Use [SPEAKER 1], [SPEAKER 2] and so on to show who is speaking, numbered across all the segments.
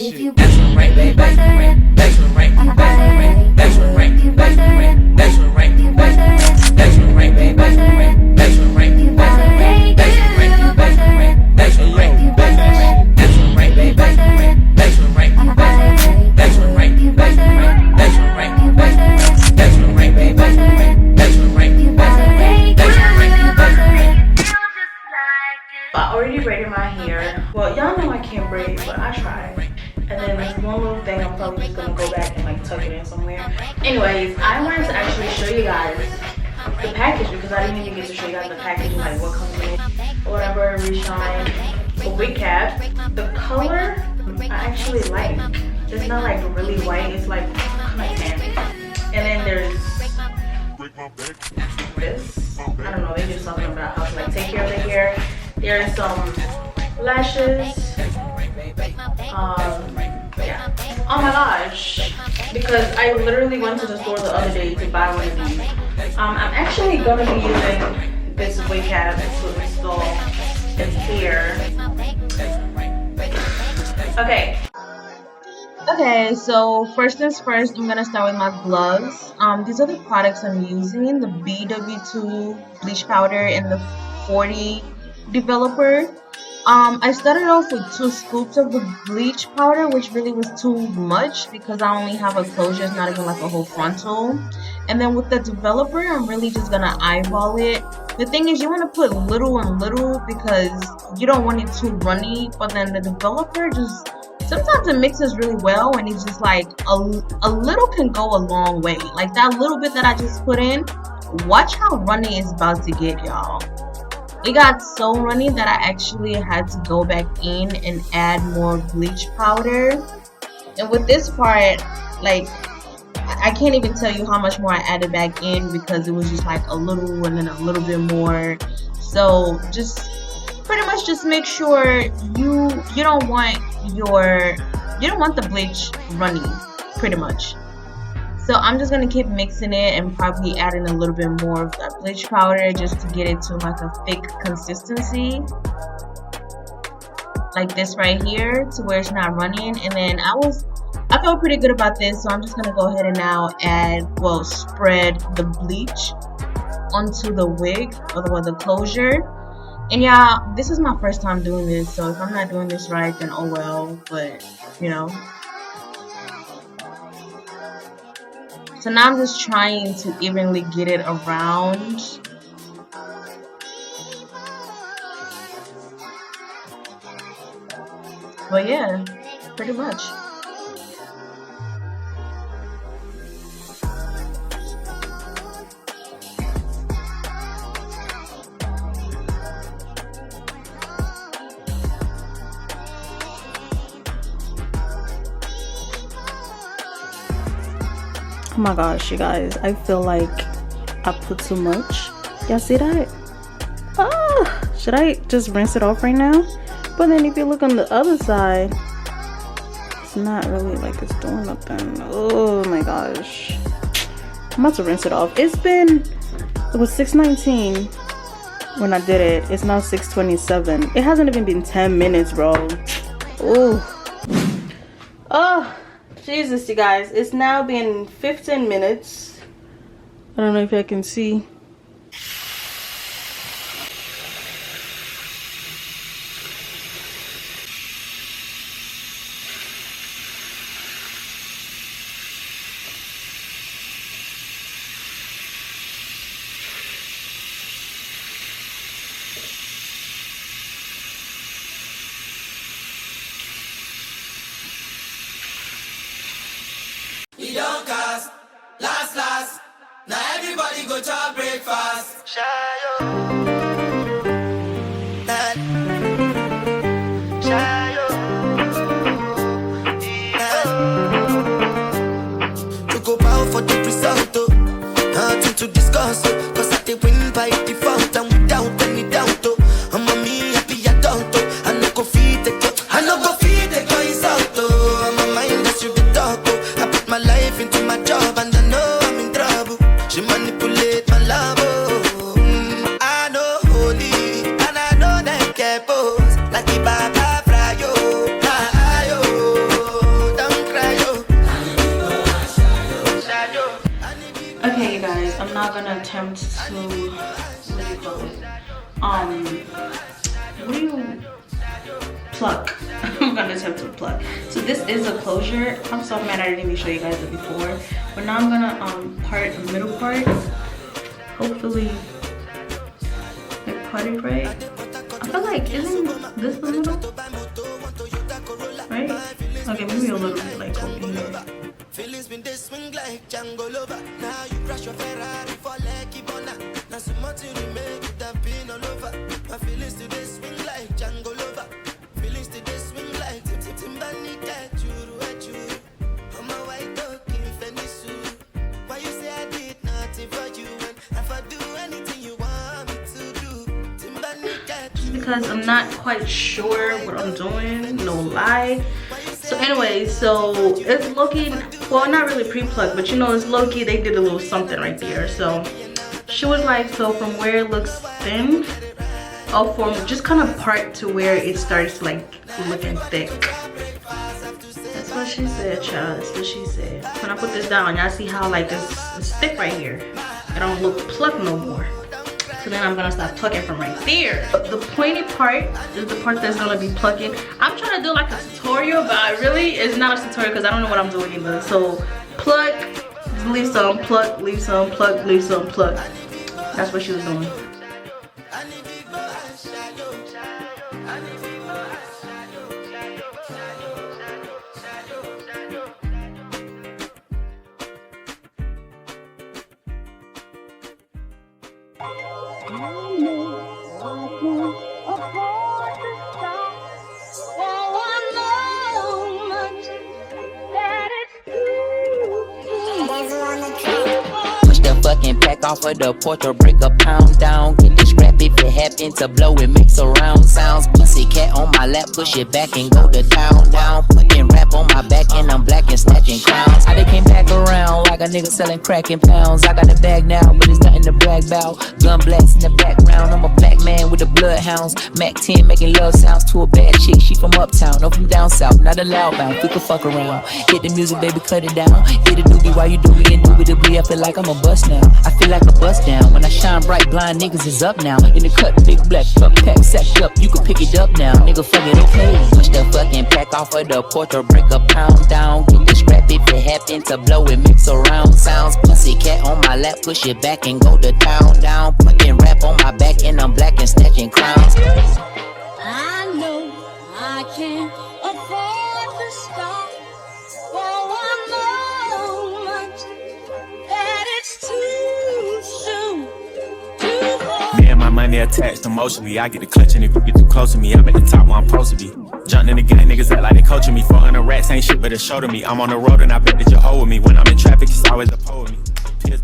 [SPEAKER 1] If you extra rank, baby, extra rank, extra rank, extra rank, extra rank, extra rank, extra rank, baby, extra rank, extra rank, extra rank, extra rank, extra rank, extra rank, baby, extra rank, extra rank, extra rank, extra rank, extra rank, baby, extra rank, extra rank, extra rank.
[SPEAKER 2] I already braided my hair. Well, y'all know I can't braid, but I tried. And then there's one little thing I'm probably just gonna go back and like tuck it in somewhere. Anyways, I wanted to actually show you guys the package because I didn't even get to show you guys the package and like what comes in it. Whatever, Reshine, a wig cap. The color I actually like. It's not like really white, it's like kind of tan. And then there's this. I don't know, they do something about how to like take care of the hair. There's some lashes. Yeah. Oh my gosh, because I literally went to the store the other day to buy one of these. I'm actually gonna be using this wig cap to install its hair. Okay, so first things first, I'm gonna start with my gloves. These are the products I'm using: the BW2 bleach powder and the 40 developer. I started off with 2 scoops of the bleach powder, which really was too much because I only have a closure, it's not even like a whole frontal. And then with the developer, I'm really just gonna eyeball it. The thing is, you want to put little and little because you don't want it too runny, but then the developer just, sometimes it mixes really well and it's just like a little can go a long way. Like that little bit that I just put in, watch how runny it's about to get, y'all. It got so runny that I actually had to go back in and add more bleach powder. And with this part, like, I can't even tell you how much more I added back in because it was just like a little and then a little bit more. So just pretty much just make sure you don't want the bleach runny, pretty much. So I'm just gonna keep mixing it and probably adding a little bit more of that bleach powder just to get it to like a thick consistency, like this right here, to where it's not running. And then I felt pretty good about this, so I'm just gonna go ahead and now spread the bleach onto the wig or the closure. And yeah, this is my first time doing this, so if I'm not doing this right, then oh well, but you know. So now I'm just trying to evenly get it around. But yeah, pretty much.
[SPEAKER 3] Oh my gosh, you guys, I feel like I put too much. Y'all see that? Ah, should I just rinse it off right now? But then if you look on the other side, it's not really like it's doing nothing. Oh my gosh, I'm about to rinse it off. It was 6:19 when I did it. It's now 6:27. It hasn't even been 10 minutes, bro. Oh Jesus, you guys, it's now been 15 minutes. I don't know if I can see.
[SPEAKER 1] We don't cast, last. Now everybody go to breakfast. Shayo. Shayo. To go bow for the result, oh. Nothing to discuss, oh. Cause I did win by default and without any doubt, oh. I'm a me happy adult, oh. I no go feed the girl, I no go feed the girl insult, oh. I'm a mind that you be talk, oh. My life into my job and I know I'm in trouble. She manipulate my love, oh. I
[SPEAKER 3] not gonna attempt to, what do you call it? What do you pluck? I'm gonna attempt to pluck. So this is a closure. I'm so mad I didn't even show you guys it before. But now I'm gonna part the middle part. Hopefully, like parted right. I feel like isn't this the middle? Right? Okay, maybe a little bit like over here.
[SPEAKER 4] Feelings been this swing like Django Lover. Now you crash your Ferrari for Lucky Bona. Now so much you remake it have been all over. My feelings today swing like Django Lover. Feelings today swing like Timbani at you. I'm a white dog in Fenisu. Why you say I did nothing for you when if I do anything you want me to do? Timbani at you.
[SPEAKER 3] Because I'm not quite sure what I'm doing, no lie. So anyway, so it's looking, well, not really pre-plucked, but you know, it's low-key, they did a little something right there. So she was like, so from where it looks thin, oh, from just kind of part to where it starts like looking thick. That's what she said, child. That's what she said. When I put this down, y'all see how like it's thick right here. It don't look plucked no more. So then I'm gonna start plucking from right there. The pointy part is the part that's gonna be plucking. I'm trying to do like a tutorial, but I really, it's not a tutorial because I don't know what I'm doing either. So pluck, leave some, pluck, leave some, pluck, leave some, pluck. That's what she was doing.
[SPEAKER 1] Push the fucking pack off of the porch or break a pound down. Get the scrap if it happen to blow, it makes surround sounds. Pussy cat on my lap, push it back and go to town down. Putting rap on my back and I'm black and snatching crowns. I came back around like a nigga selling crack in pounds. I got a bag now, but it's nothing to brag about. Gun blast in the background, I'm a black man with the bloodhounds. Mac 10 making love sounds to a bad chick. She from uptown, no from down south, not a loud bound. We can fuck around. Hit the music, baby, cut it down. Hit a doobie while you do me indubitably. I feel like I'm a bust now. I feel like a bust down. When I shine bright, blind niggas is up now. In the cut, big black truck pack, sacked up. You can pick it up now. Nigga, fuck it, okay. Push the fucking pack off of the porch or break a pound down. Get the scrap if it happen to blow, it makes surround sounds. Pussy cat on my lap, push it back and go to town down. Putting rap on my back and I'm black and snatching crowns.
[SPEAKER 5] I know I can't afford to stop for one moment, that it's too soon to fall.
[SPEAKER 6] Me and my money attached emotionally. I get the clutch and if you get too close to me, I'm at the top where I'm supposed to be. Jumping in the game, niggas act like they coaching me. 400 rats ain't shit but a show to me. I'm on the road and I bet that you hold with me. When I'm in traffic, it's always a pole with me.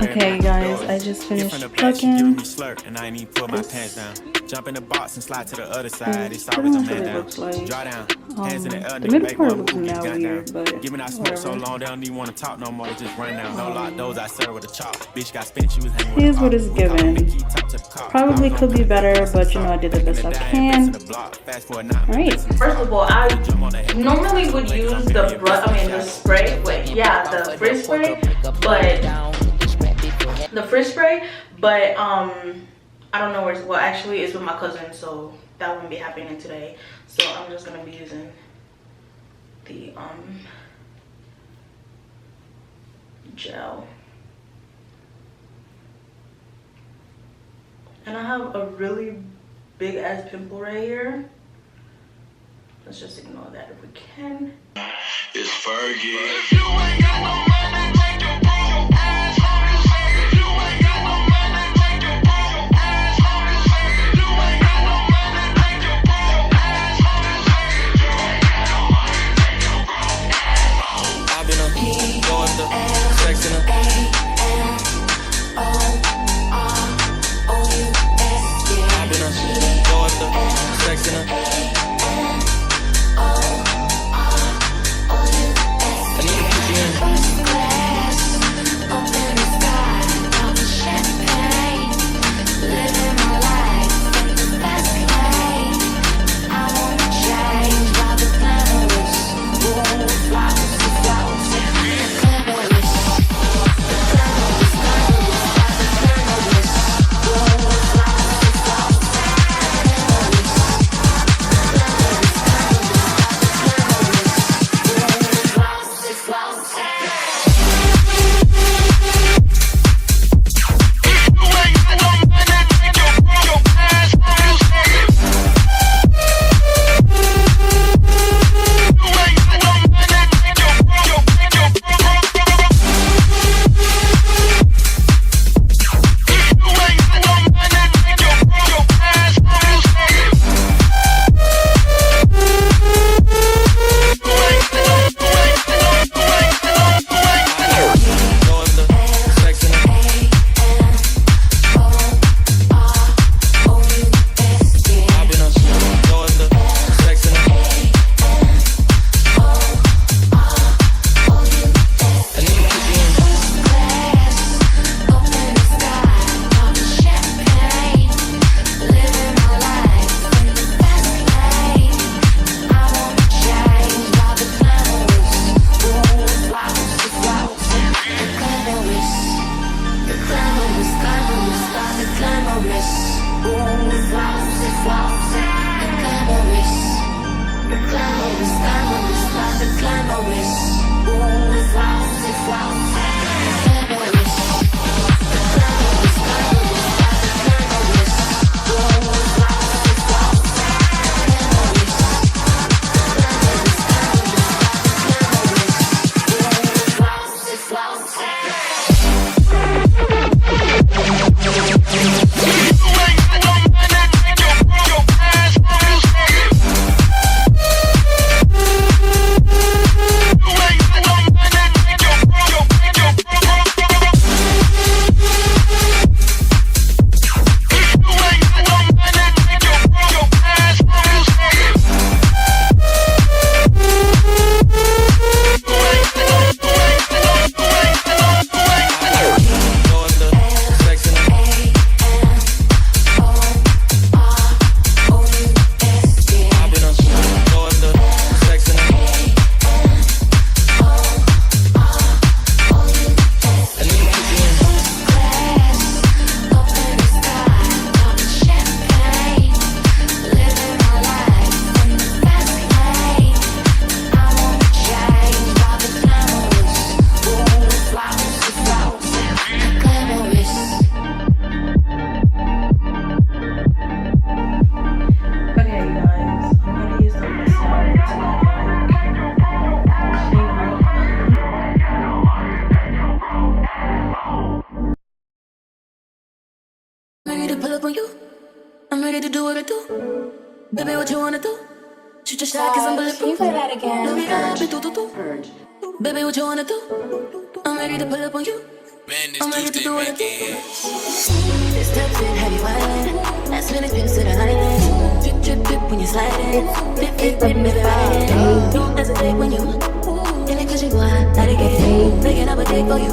[SPEAKER 3] Okay guys, I just finished plucking.
[SPEAKER 6] And I ain't even pull my pants down. Jump in the box and slide to the other side. It's always a man down. Draw down. Hands in the air,
[SPEAKER 3] the
[SPEAKER 6] nigga,
[SPEAKER 3] middle
[SPEAKER 6] make
[SPEAKER 3] part
[SPEAKER 6] one
[SPEAKER 3] looks
[SPEAKER 6] move,
[SPEAKER 3] now
[SPEAKER 6] get
[SPEAKER 3] weird,
[SPEAKER 6] down.
[SPEAKER 3] but
[SPEAKER 6] Giving out smoke so long, they don't even want to talk no more. They just run down. No lock those, I serve with a chop. Bitch got spent, she was hanging with
[SPEAKER 3] here's what it's given. Probably could be better, but you know I did the best I can. Alright. First of all, I normally would use the brush, the spray. Wait, yeah, the frizz spray, but I don't know where it's, well, actually it's with my cousin, so that won't be happening today. So I'm just gonna be using the gel. And I have a really big ass pimple right here. Let's just ignore that if we can.
[SPEAKER 4] It's Fergie.
[SPEAKER 5] pull up on you. I'm ready to do what I do. Baby, what you wanna do? Shoot your shot, cause I'm bulletproof.
[SPEAKER 1] Can you play that again?
[SPEAKER 5] Baby, what you wanna do? I'm ready to pull up on you. I'm ready to do what I do. This type shit have you wildin'. That's when it feels to the island. Drip, drip, drip when you sliding. Flip, flip, flip, baby, riding. Don't hesitate when you in it cause you want out of get. Breaking up a date for you.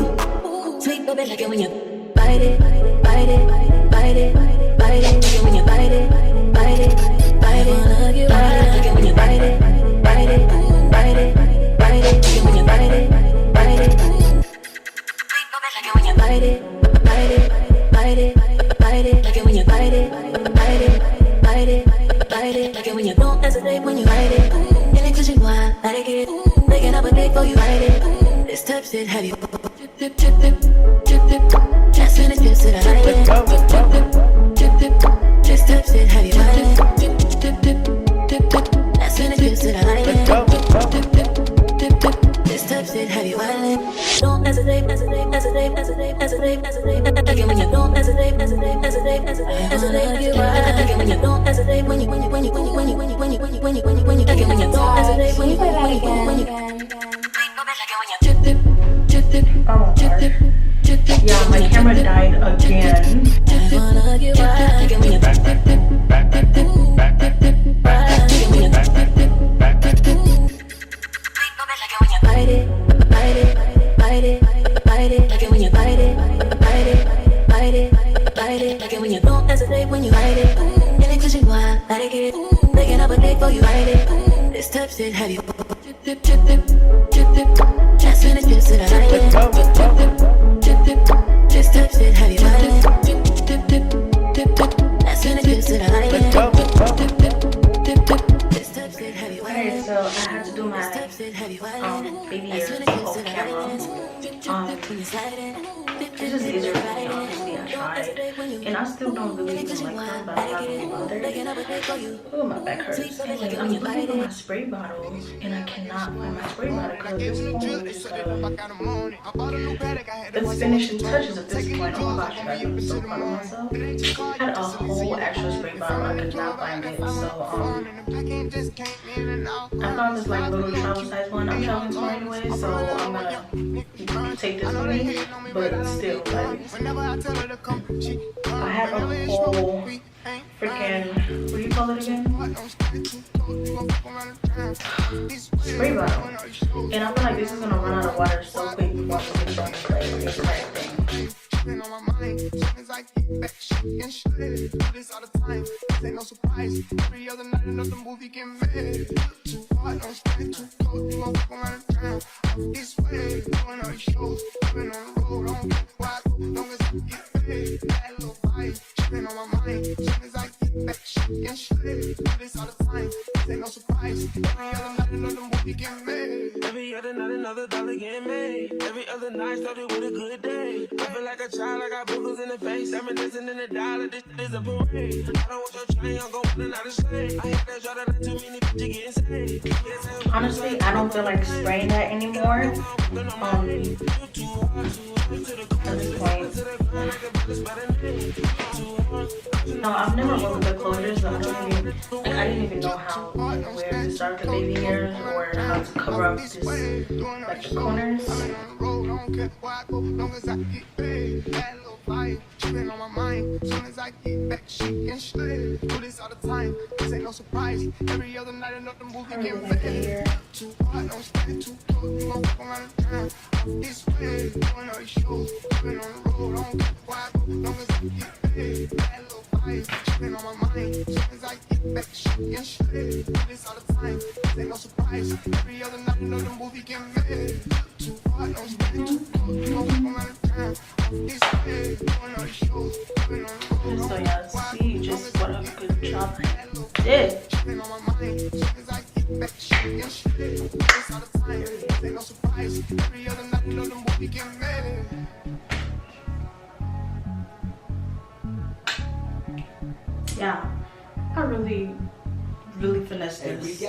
[SPEAKER 5] Sweet baby, like it when you bite it, bite it, bite it, bite it. Like it when you bite it, bite it, bite it. Like it when you bite it, bite it, bite it, bite it. Like it when you bite it, bite it. Sweet baby, like it when you bite it, bite it, bite it, bite it. Like it when you bite it, bite it, bite it, bite it. Like it when you don't hesitate when you bite it. In it cause you want out of get. Breaking up a date for you bite it. This type shit have you drip, drip, drip, drip, drip. Just when it feels to the island. Drip, drip, drip, drip, drip. This type shit have you drip, drip, drip, drip, drip, drip. That's when it feels to the island. Drip, drip, drip, drip, drip. This type shit have you island. Don't hesitate, hesitate, hesitate, hesitate, hesitate, hesitate. Like it when you don't hesitate, hesitate, hesitate, hesitate, hesitate. Like it when you don't hesitate, when you like it when you don't hesitate, when you
[SPEAKER 2] Yeah, my camera died again.
[SPEAKER 5] This type shit have you drip, drip, drip, drip, drip. Just when it feels to the island. Drip, drip, drip, drip, drip. This type shit have you island. Drip, drip, drip, drip, drip. That's when it feels to the island. Drip, drip, drip, drip, drip. This type shit have you island.
[SPEAKER 2] Okay, so I had to do my baby ears off camera. It's just easier for me, honestly. I tried, and I still don't really even like them, but I'm not really bothered. Oh, my back hurts. Anyway, I'm looking for my spray bottle, and I cannot find my spray bottle because this phone is it's finishing touches at this point. Oh my gosh, you guys, I'm so proud of myself. I had a whole extra spray bottle, I could not find it, so I found this like little travel size one. I'm traveling tomorrow anyway, so I'm gonna take this with me, but still, like, I had a whole freaking, what do you call it again? Spray bottle. And I feel like this is gonna run out of water so quick before I put this on the entire thing. On my mind, something's like back shit and shit. Do this all the time, this ain't no surprise. Every other night another movie get made. Too hard, don't stay too close. You won't fuck around the town. I'm this way, doing all these shows, living on the road. I don't get quiet, long as I get paid. That little vibe, tripping on my mind. Something's like back shit and shit. Do this all the time, this ain't no surprise. Every other night another movie get made. Every other night another dollar get made. Every other night started with a good day. I feel like a child, I got boogers in the face. I'm dancing in the dollar, this is a parade. I don't want your chain, I'm going out of shade. I hate that y'all that too many bitches getting saved. Honestly, I don't feel like spraying that anymore. At this point. No, I've never worked with the closures, but I didn't even know how, where to start the baby hairs or how to cover up this, like the corners. On my mind, soon as I get back, she can slay. Do this all the time, this ain't no surprise. Every other night another movie get made. Too hard, don't stay too close. You won't fuck around the town. I'm this way, doing all these shows, living on the road. I don't get quiet, long as I get paid. That little vibe, tripping on my mind. Soon as I get back, she can slay. Do this all the time, this ain't no surprise. Every other night another movie get made. Too hard, don't stay too close. You won't fuck around the town. I'm this way, doing all these shows. So y'all see just what a good job I did. Yeah, I really finessed this.